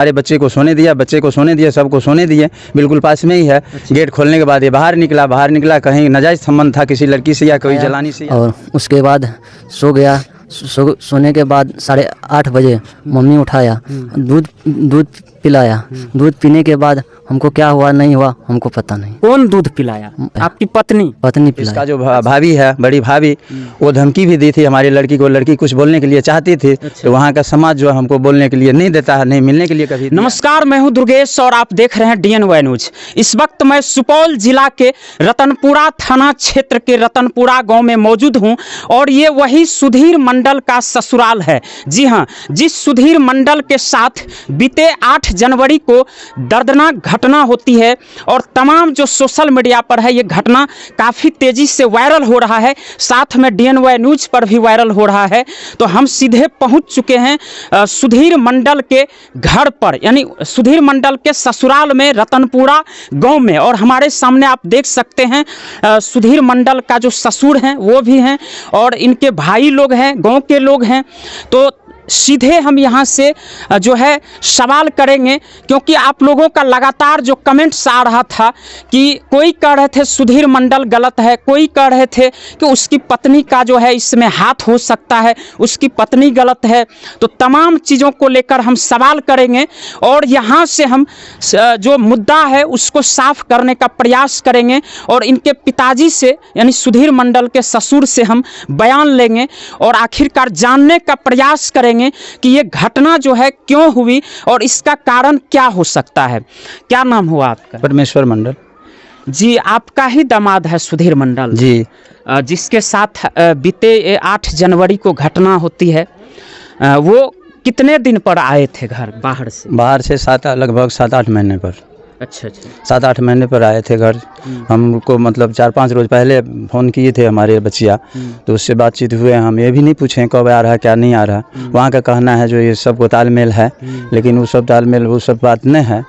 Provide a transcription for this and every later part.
हमारे बच्चे को सोने दिया, सबको सोने दिए, बिल्कुल पास में ही है। गेट खोलने के बाद ये बाहर निकला, कहीं नाजायज़ संबंध था किसी लड़की से या कोई जलानी से। और उसके बाद सो गया। सोने के बाद 8:30 बजे मम्मी उठाया, दूध पिलाया। दूध पीने के बाद हमको क्या हुआ नहीं हुआ हमको पता नहीं। कौन दूध पिलाया? आपकी पत्नी पिलाया। इसका जो भाभी है, बड़ी भाभी, वो धमकी भी दी थी हमारी लड़की को। लड़की कुछ बोलने के लिए चाहती थी तो वहाँ का समाज जो है हमको बोलने के लिए नहीं देता है, नहीं मिलने के लिए कभी। नमस्कार, मैं हूं दुर्गेश और आप देख रहे हैं DNY न्यूज। इस वक्त मैं सुपौल जिला के रतनपुरा थाना क्षेत्र के रतनपुरा गांव में मौजूद हूं और ये वही सुधीर मंडल का ससुराल है। जी हां, जिस सुधीर मंडल के साथ बीते 8 जनवरी को दर्दनाक घटना होती है और तमाम जो सोशल मीडिया पर है ये घटना काफ़ी तेज़ी से वायरल हो रहा है, साथ में DNY न्यूज पर भी वायरल हो रहा है। तो हम सीधे पहुंच चुके हैं सुधीर मंडल के घर पर, यानी सुधीर मंडल के ससुराल में रतनपुरा गांव में। और हमारे सामने आप देख सकते हैं सुधीर मंडल का जो ससुर हैं वो भी हैं और इनके भाई लोग हैं, गांव के लोग हैं। तो सीधे हम यहाँ से जो है सवाल करेंगे, क्योंकि आप लोगों का लगातार जो कमेंट्स आ रहा था कि कोई कह रहे थे सुधीर मंडल गलत है, कोई कह रहे थे कि उसकी पत्नी का जो है इसमें हाथ हो सकता है, उसकी पत्नी गलत है। तो तमाम चीज़ों को लेकर हम सवाल करेंगे और यहाँ से हम जो मुद्दा है उसको साफ करने का प्रयास करेंगे और इनके पिताजी से यानी सुधीर मंडल के ससुर से हम बयान लेंगे और आखिरकार जानने का प्रयास करेंगे कि ये घटना जो है क्यों हुई और इसका कारण क्या हो सकता है। क्या नाम हुआ आपका? परमेश्वर मंडल जी। आपका ही दामाद है सुधीर मंडल जी, जिसके साथ बीते 8 जनवरी को घटना होती है। वो कितने दिन पर आए थे घर बाहर से? लगभग 7-8 महीने पर। अच्छा। 7-8 महीने पर आए थे घर। हमको मतलब 4-5 रोज पहले फ़ोन किए थे हमारे बच्चिया, तो उससे बातचीत हुए। हम ये भी नहीं पूछें कब आ रहा है क्या नहीं आ रहा। वहाँ का कहना है जो ये सबको तालमेल है, लेकिन वो सब तालमेल वो सब बात नहीं है।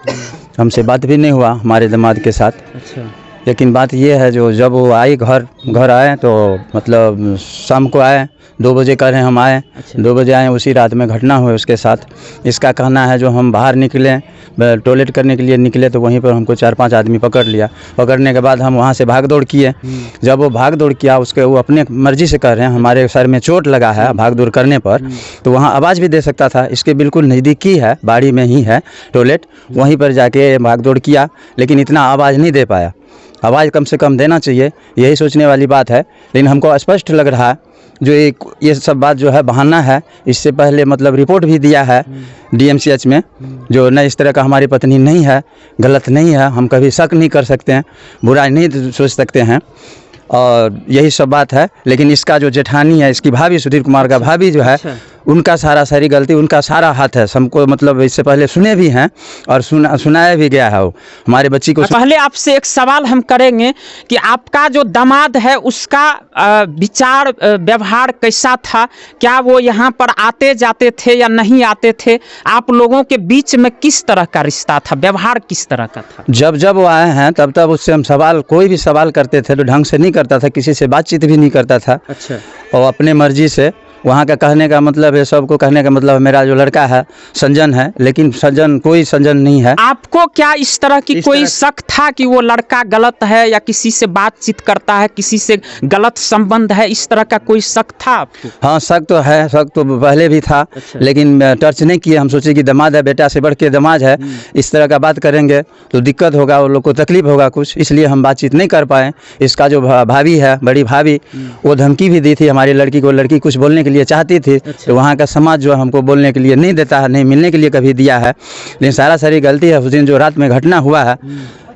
हमसे बात भी नहीं हुआ हमारे दामाद के साथ। अच्छा। लेकिन बात ये है जो जब वो आई घर आए तो मतलब शाम को आए, 2 बजे कह रहे हैं हम आए। 2 बजे आए, उसी रात में घटना हुई उसके साथ। इसका कहना है जो हम बाहर निकले, टॉयलेट करने के लिए निकले तो वहीं पर हमको 4-5 आदमी पकड़ लिया। पकड़ने के बाद हम वहाँ से भाग दौड़ किए। जब वो भाग दौड़ किया उसके वो अपने मर्जी से कर रहे हैं, हमारे सर में चोट लगा है भाग दौड़ करने पर, तो वहाँ आवाज़ भी दे सकता था। इसके बिल्कुल नज़दीकी है, बाड़ी में ही है टॉयलेट, वहीं पर जाके भाग दौड़ किया, लेकिन इतना आवाज़ नहीं दे पाया। आवाज़ कम से कम देना चाहिए, यही सोचने वाली बात है। लेकिन हमको स्पष्ट लग रहा है जो ये सब बात जो है बहाना है। इससे पहले मतलब रिपोर्ट भी दिया है DMCH में, जो न इस तरह का हमारी पत्नी नहीं है, गलत नहीं है। हम कभी शक नहीं कर सकते हैं, बुराई नहीं सोच सकते हैं, और यही सब बात है। लेकिन इसका जो जेठानी है, इसकी भाभी, सुधीर कुमार का भाभी जो है, उनका सारी गलती, उनका सारा हाथ है। हमको मतलब इससे पहले सुने भी हैं और सुनाया भी गया है। वो हमारे बच्ची को पहले आपसे एक सवाल हम करेंगे कि आपका जो दामाद है उसका विचार व्यवहार कैसा था? क्या वो यहाँ पर आते जाते थे या नहीं आते थे? आप लोगों के बीच में किस तरह का रिश्ता था, व्यवहार किस तरह का था? जब वो आए हैं तब उससे हम कोई भी सवाल करते थे तो ढंग से नहीं करता था, किसी से बातचीत भी नहीं करता था। अच्छा। और अपने मर्जी से वहाँ का कहने का मतलब है, सबको कहने का मतलब मेरा जो लड़का है संजन है, लेकिन कोई संजन नहीं है। आपको क्या इस तरह की कोई शक था कि वो लड़का गलत है या किसी से बातचीत करता है, किसी से गलत संबंध है, इस तरह का कोई शक था आपको? हाँ, शक तो है, शक तो पहले भी था। अच्छा। लेकिन टच नहीं किए। हम सोचे कि दामाद है, बेटा से बढ़ के दामाद है, इस तरह का बात करेंगे तो दिक्कत होगा, वो लोग को तकलीफ होगा कुछ, इसलिए हम बातचीत नहीं कर पाए। इसका जो भाभी है, बड़ी भाभी, वो धमकी भी दी थी हमारी लड़की को। लड़की कुछ बोलने के लिए चाहती थी। अच्छा। तो वहाँ का समाज जो हमको बोलने के लिए नहीं देता है, नहीं मिलने के लिए कभी दिया है। लेकिन सारी गलती है उस दिन जो रात में घटना हुआ है।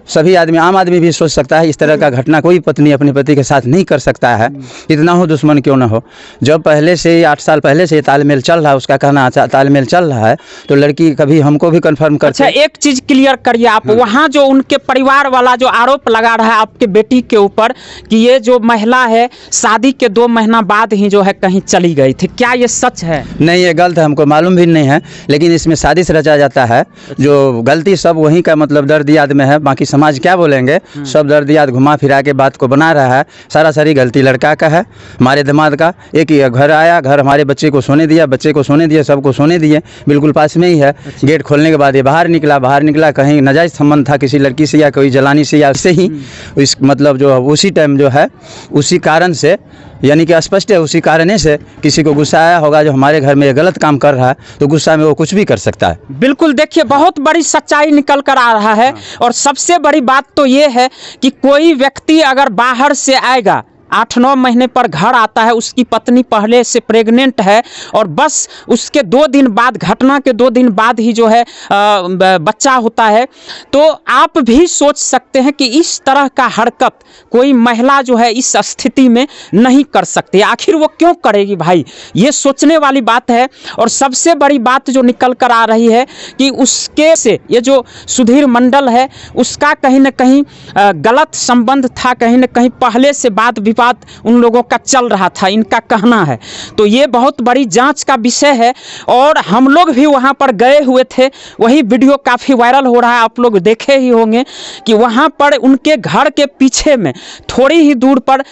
सभी आदमी, आम आदमी भी सोच सकता है इस तरह का घटना कोई पत्नी अपने पति के साथ नहीं कर सकता है, इतना हो दुश्मन क्यों ना हो। जब पहले से 8 साल पहले से तालमेल चल रहा है, उसका कहना तालमेल चल रहा है, तो लड़की कभी हमको भी कंफर्म करते। अच्छा, एक चीज क्लियर करिए आप। वहाँ जो उनके परिवार वाला जो आरोप लगा रहा है आपके बेटी के ऊपर कि ये जो महिला है शादी के 2 महीना बाद ही जो है कहीं चली गई थी, क्या ये सच है? नहीं, ये गलत है, हमको मालूम भी नहीं है। लेकिन इसमें साजिश रचा जाता है। जो गलती सब वहीं का मतलब दर्द याद में है, बाकी समाज क्या बोलेंगे, सब दर्द याद घुमा फिरा के बात को बना रहा है। सारा सारी गलती लड़का का है, हमारे दामाद का। एक ही घर आया, घर हमारे बच्चे को सोने दिया, बच्चे को सोने दिए, सबको सोने दिए, बिल्कुल पास में ही है। गेट खोलने के बाद ये बाहर निकला, कहीं नाजायज़ संबंध था किसी लड़की से या कोई जलानी से या उससे ही, इस मतलब जो उसी टाइम जो है उसी कारण से, यानी कि स्पष्ट है उसी कारण से किसी को गुस्सा आया होगा जो हमारे घर में ये गलत काम कर रहा है, तो गुस्सा में वो कुछ भी कर सकता है। बिल्कुल, देखिए बहुत बड़ी सच्चाई निकल कर आ रहा है। और सबसे बड़ी बात तो ये है कि कोई व्यक्ति अगर बाहर से आएगा, 8-9 महीने पर घर आता है, उसकी पत्नी पहले से प्रेग्नेंट है और बस उसके 2 दिन बाद, घटना के 2 दिन बाद ही जो है बच्चा होता है, तो आप भी सोच सकते हैं कि इस तरह का हरकत कोई महिला जो है इस स्थिति में नहीं कर सकती। आखिर वो क्यों करेगी भाई, ये सोचने वाली बात है। और सबसे बड़ी बात जो निकल कर आ रही है कि उसके से ये जो सुधीर मंडल है उसका कहीं ना कहीं गलत संबंध था, कहीं ना कहीं पहले से बात विवाद उन लोगों का चल रहा था, इनका कहना है। तो ये बहुत बड़ी जांच का विषय है और हम लोग भी वहां पर गए हुए थे, वही वीडियो काफ़ी वायरल हो रहा है, आप लोग देखे ही होंगे कि वहां पर उनके घर के पीछे में थोड़ी ही दूर पर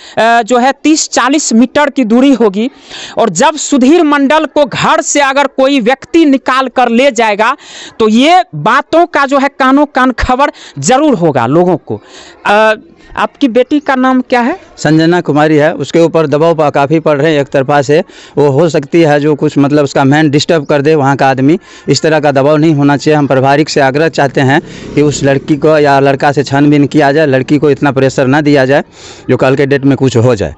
जो है 30-40 मीटर की दूरी होगी। और जब सुधीर मंडल को घर से अगर कोई व्यक्ति निकाल कर ले जाएगा तो ये बातों का जो है कानों कान खबर जरूर होगा लोगों को। आपकी बेटी का नाम क्या है? संजना कुमारी है। उसके ऊपर दबाव काफ़ी पड़ रहे हैं एक तरफा से। वो हो सकती है जो कुछ मतलब उसका मैन डिस्टर्ब कर दे वहाँ का आदमी। इस तरह का दबाव नहीं होना चाहिए। हम पारिवारिक से आग्रह चाहते हैं कि उस लड़की को या लड़का से छानबीन किया जाए, लड़की को इतना प्रेशर ना दिया जाए जो कल के डेट में कुछ हो जाए।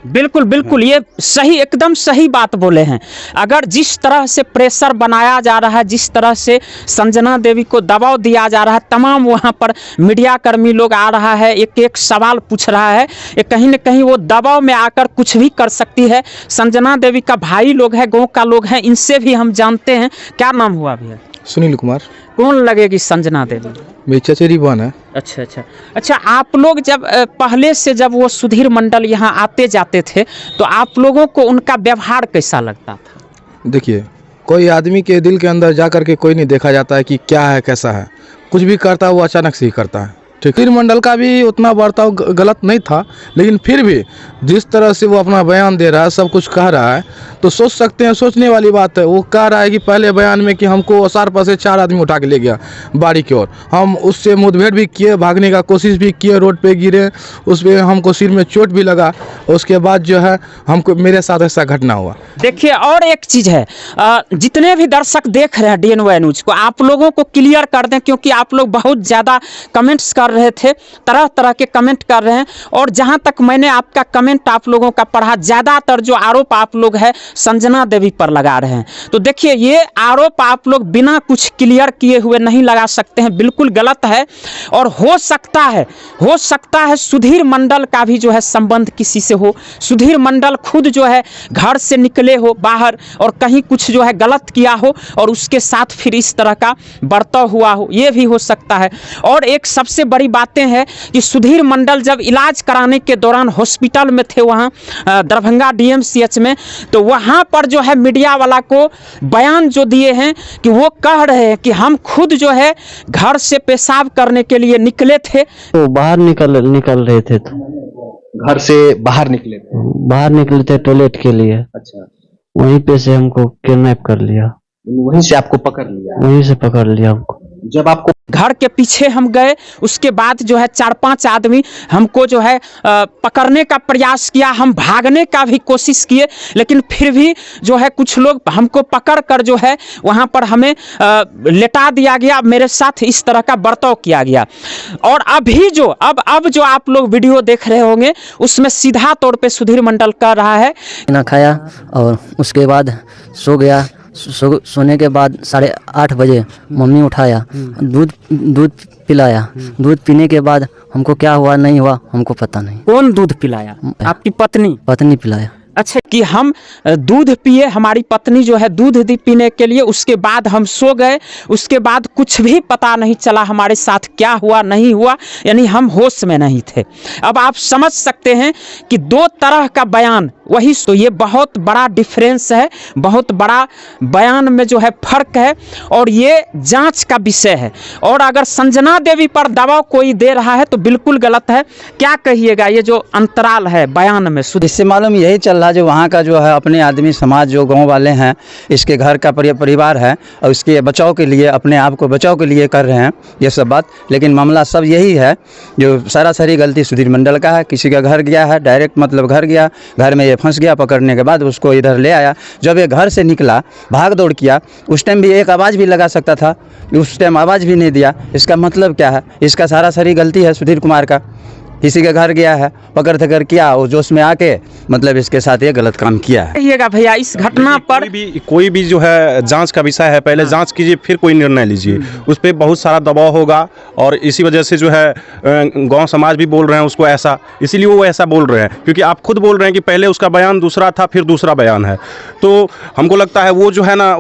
बिल्कुल बिल्कुल, ये सही, एकदम सही बात बोले हैं। अगर जिस तरह से प्रेशर बनाया जा रहा है, जिस तरह से संजना देवी को दबाव दिया जा रहा है, तमाम वहाँ पर मीडिया कर्मी लोग आ रहा है, एक एक सवाल पूछ रहा है, ये कहीं न कहीं वो दबाव में आकर कुछ भी कर सकती है। संजना देवी का भाई लोग हैं, गाँव का लोग हैं, इनसे भी हम जानते हैं। क्या नाम हुआ भैया? सुनील कुमार। कौन लगेगी संजना देवी? मेरी चचेरी बहन है। अच्छा, आप लोग जब पहले से जब वो सुधीर मंडल यहाँ आते जाते थे तो आप लोगों को उनका व्यवहार कैसा लगता था? देखिए, कोई आदमी के दिल के अंदर जा कर के कोई नहीं देखा जाता है कि क्या है कैसा है। कुछ भी करता है वो अचानक से ही करता है। ठीक, सुधीर मंडल का भी उतना बर्ताव गलत नहीं था, लेकिन फिर भी जिस तरह से वो अपना बयान दे रहा है, सब कुछ कह रहा है, तो सोच सकते हैं, सोचने वाली बात है। वो कह रहा है कि पहले बयान में कि हमको असार पर से 4 आदमी उठा के ले गया बाड़ी की ओर, हम उससे मुठभेड़ भी किए, भागने का कोशिश भी किए, रोड पे गिरे, उस पर हमको सिर में चोट भी लगा। उसके बाद जो है हमको, मेरे साथ ऐसा घटना हुआ। देखिए, और एक चीज़ है, जितने भी दर्शक देख रहे हैं DNY न्यूज़ को, आप लोगों को क्लियर कर दें, क्योंकि आप लोग बहुत ज़्यादा कमेंट्स कर रहे थे, तरह तरह के कमेंट कर रहे हैं। और जहां तक मैंने आपका कमेंट आप लोगों का पढ़ा, ज़्यादातर जो आरोप आप लोग है संजना देवी पर लगा रहे हैं। तो देखिए, ये आरोप आप लोग बिना कुछ क्लियर किए हुए नहीं लगा सकते हैं, बिल्कुल गलत है। और हो सकता है सुधीर मंडल का भी जो है संबंध किसी से हो, सुधीर मंडल खुद जो है घर से निकले हो बाहर और कहीं कुछ जो है गलत किया हो और उसके साथ फिर इस तरह का बर्ताव हुआ हो, ये भी हो सकता है। और एक सबसे बड़ी बातें हैं कि सुधीर मंडल जब इलाज कराने के दौरान हॉस्पिटल में थे, वहाँ दरभंगा DMCH में, तो वहाँ पर जो है मीडिया वाला को बयान जो दिए हैं कि वो कह रहे हैं कि हम खुद जो है घर से पेशाब करने के लिए निकले थे, तो बाहर निकल रहे थे, तो घर से बाहर निकले थे टॉयलेट के लिए। अच्छा, वहीं पे से हमको किडनैप कर लिया, वहीं से आपको पकड़ लिया? वहीं से पकड़ लिया हमको। जब आपको घर के पीछे हम गए, उसके बाद जो है 4-5 आदमी हमको जो है पकड़ने का प्रयास किया, हम भागने का भी कोशिश किए, लेकिन फिर भी जो है कुछ लोग हमको पकड़ कर जो है वहाँ पर हमें लेटा दिया गया, मेरे साथ इस तरह का बर्ताव किया गया। और अभी जो अब जो आप लोग वीडियो देख रहे होंगे उसमें सीधा तौर पे सुधीर मंडल कर रहा है, खाना खाया और उसके बाद सो गया। सोने के बाद 8:30 बजे मम्मी उठाया, दूध पिलाया। दूध पीने के बाद हमको क्या हुआ नहीं हुआ हमको पता नहीं। कौन दूध पिलाया? आपकी पत्नी पिलाया। अच्छा, कि हम दूध पिए, हमारी पत्नी जो है दूध दी पीने के लिए, उसके बाद हम सो गए, उसके बाद कुछ भी पता नहीं चला हमारे साथ क्या हुआ नहीं हुआ, यानी हम होश में नहीं थे। अब आप समझ सकते हैं कि 2 तरह का बयान वही, तो ये बहुत बड़ा डिफरेंस है, बहुत बड़ा बयान में जो है फर्क है और ये जांच का विषय है। और अगर संजना देवी पर दबाव कोई दे रहा है तो बिल्कुल गलत है। क्या कहिएगा ये जो अंतराल है बयान में? इससे मालूम यही चल रहा है जो वहाँ का जो है अपने आदमी समाज जो गांव वाले हैं, इसके घर का परिवार है और इसके बचाव के लिए, अपने आप को बचाव के लिए कर रहे हैं ये सब बात। लेकिन मामला सब यही है जो सरासरी गलती सुधीर मंडल का है। किसी का घर गया है, डायरेक्ट मतलब घर गया, घर में ये फंस गया, पकड़ने के बाद उसको इधर ले आया। जब ये घर से निकला, भाग दौड़ किया, उस टाइम भी एक आवाज़ भी लगा सकता था, उस टाइम आवाज़ भी नहीं दिया। इसका मतलब क्या है? इसका सरासरी गलती है सुधीर कुमार का। किसी के घर गया है, पकड़ थकर किया और जोश में आके मतलब इसके साथ ये गलत काम किया है। कहिएगा भैया इस घटना पर? कोई भी जो है जांच का विषय है, पहले जांच कीजिए फिर कोई निर्णय लीजिए। उस पर बहुत सारा दबाव होगा और इसी वजह से जो है गांव समाज भी बोल रहे हैं उसको ऐसा, इसीलिए वो ऐसा बोल रहे हैं क्योंकि आप खुद बोल रहे हैं कि पहले उसका बयान दूसरा था फिर दूसरा बयान है। तो हमको लगता है वो जो है ना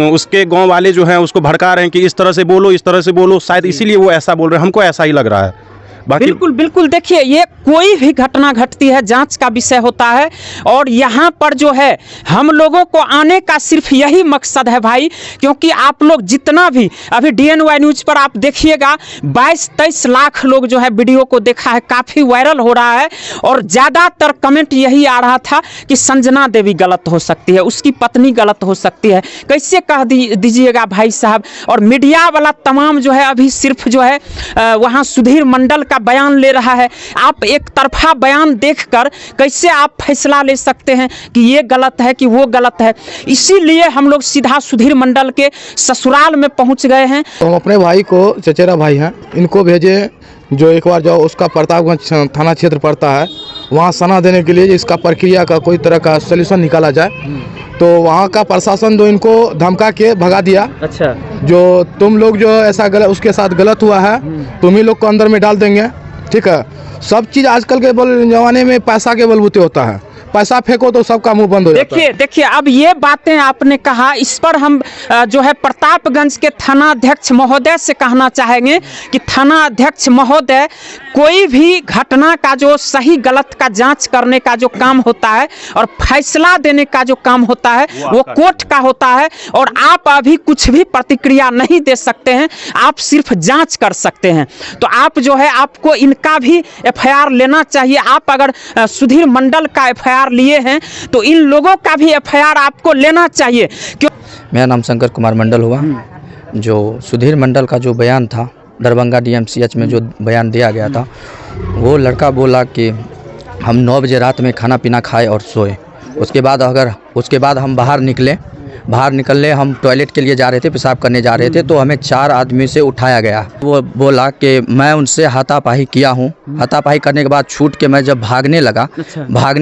उसके गाँव वाले जो हैं उसको भड़का रहे हैं कि इस तरह से बोलो, इस तरह से बोलो, शायद इसीलिए वो ऐसा बोल रहे हैं। हमको ऐसा ही लग रहा है। बिल्कुल बिल्कुल, देखिए ये कोई भी घटना घटती है जांच का विषय होता है और यहाँ पर जो है हम लोगों को आने का सिर्फ यही मकसद है भाई, क्योंकि आप लोग जितना भी अभी DNY न्यूज़ पर आप देखिएगा 22-23 लाख लोग जो है वीडियो को देखा है, काफ़ी वायरल हो रहा है और ज़्यादातर कमेंट यही आ रहा था कि संजना देवी गलत हो सकती है, उसकी पत्नी गलत हो सकती है। कैसे कह दीजिएगा भाई साहब? और मीडिया वाला तमाम जो है अभी सिर्फ जो है वहाँ सुधीर मंडल का बयान ले रहा है। आप एक तरफा बयान देखकर कैसे आप फैसला ले सकते हैं कि ये गलत है कि वो गलत है? इसीलिए हम लोग सीधा सुधीर मंडल के ससुराल में पहुंच गए हैं। तो हम अपने भाई को, चचेरा भाई हैं, इनको भेजे जो एक बार जाओ उसका प्रतापगंज थाना क्षेत्र पड़ता है, वहाँ सना देने के लिए इसका प्रक्रिया का कोई तरह का सोल्यूशन निकाला जाए। तो वहाँ का प्रशासन जो इनको धमका के भगा दिया। अच्छा, जो तुम लोग जो ऐसा गलत उसके साथ गलत हुआ है तुम ही लोग को अंदर में डाल देंगे, ठीक है। सब चीज़ आजकल के जमाने में पैसा के बलबूते होता है, पैसा फेंको तो सबका मुंह बंद हो जाता है। देखिए अब ये बातें आपने कहा, इस पर हम जो है प्रतापगंज के थानाध्यक्ष महोदय से कहना चाहेंगे कि थानाध्यक्ष महोदय, कोई भी घटना का जो सही गलत का जांच करने का जो काम होता है और फैसला देने का जो काम होता है वो कोर्ट का होता है और आप अभी कुछ भी प्रतिक्रिया नहीं दे सकते हैं, आप सिर्फ जांच कर सकते हैं। तो आप जो है आपको इनका भी FIR लेना चाहिए। आप अगर सुधीर मंडल का FIR लिए हैं तो इन लोगों का भी FIR आपको लेना चाहिए। क्यों? मेरा नाम शंकर कुमार मंडल हुआ। जो सुधीर मंडल का जो बयान था दरभंगा DMCH में जो बयान दिया गया था, वो लड़का बोला कि हम 9 बजे रात में खाना पीना खाए और सोए। उसके बाद हम बाहर निकले, हम टॉयलेट के लिए जा रहे थे, पेशाब करने जा रहे थे, तो हमें 4 आदमी से उठाया गया। वो बोला कि मैं उनसे हाथापाई किया हूँ। हाथापाई करने के बाद छूट के मैं जब भागने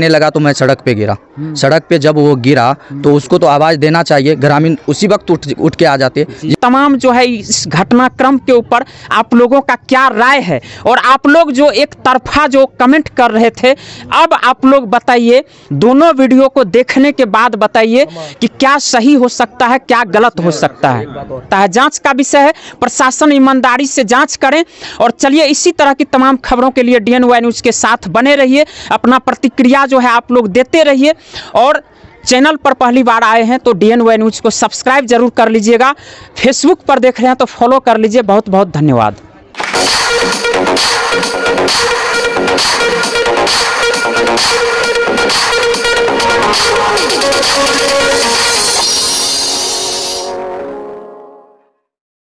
लगा तो मैं सड़क पे गिरा। सड़क पे जब वो गिरा तो उसको तो आवाज़ देना चाहिए, ग्रामीण उसी वक्त उठ के आ जाते। तमाम जो है इस घटनाक्रम के ऊपर आप लोगों का क्या राय है? और आप लोग जो एक तरफा जो कमेंट कर रहे थे, अब आप लोग बताइए, दोनों वीडियो को देखने के बाद बताइए कि क्या सही हो सकता है, क्या गलत हो सकता है। जांच का विषय है, प्रशासन ईमानदारी से जांच करें। और चलिए इसी तरह की तमाम खबरों के लिए DNY न्यूज़ के साथ बने रहिए, अपना प्रतिक्रिया जो है आप लोग देते रहिए। और चैनल पर पहली बार आए हैं तो DNY न्यूज़ को सब्सक्राइब जरूर कर लीजिएगा। फेसबुक पर देख रहे हैं तो फॉलो कर लीजिए। बहुत बहुत धन्यवाद।